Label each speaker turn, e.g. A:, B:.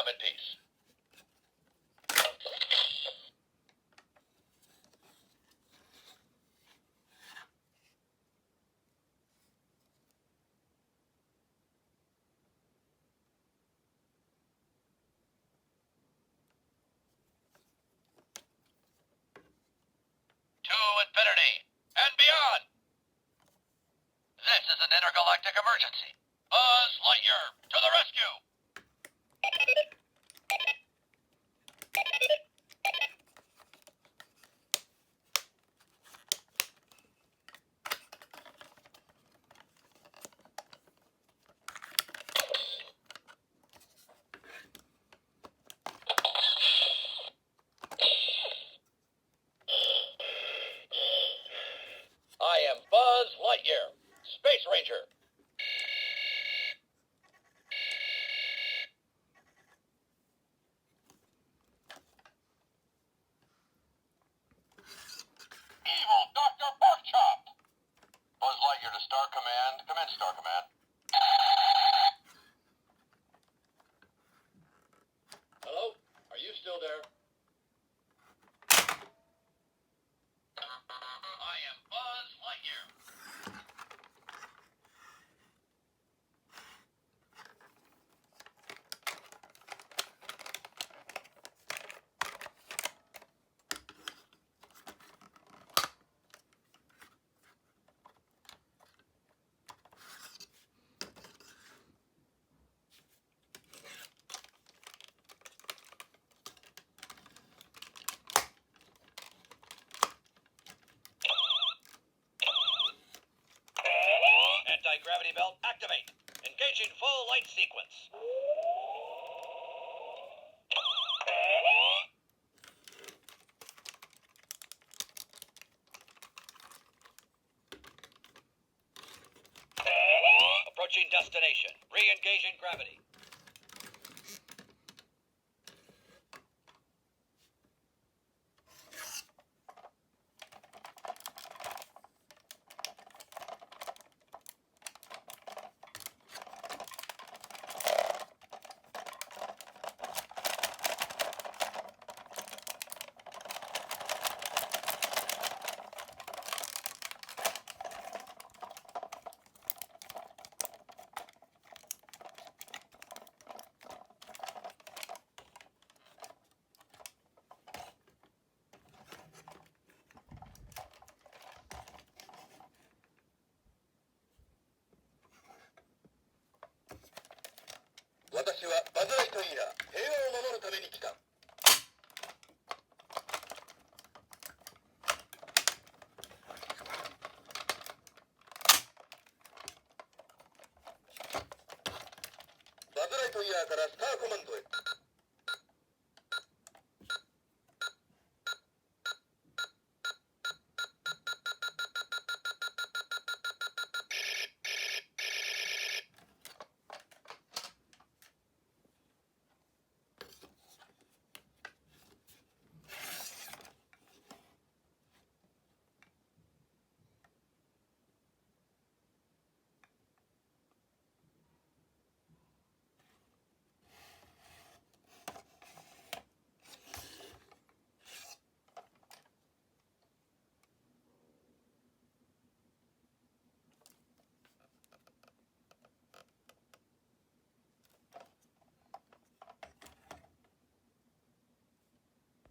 A: come in peace. To infinity and beyond. This is an intergalactic emergency. Buzz Lightyear to the rescue. I am Buzz Lightyear, Space Ranger. Evil Dr. Porkchop. Buzz Lightyear to Star Command. Commence Star Command. Hello? Are you still there? I am Buzz Lightyear. Anti-gravity belt activate. Engaging full light sequence. Approaching destination. Re-engaging gravity.私はバズライトイヤー、平和を守るために来た。バズライトイヤーからスターコマンドへ。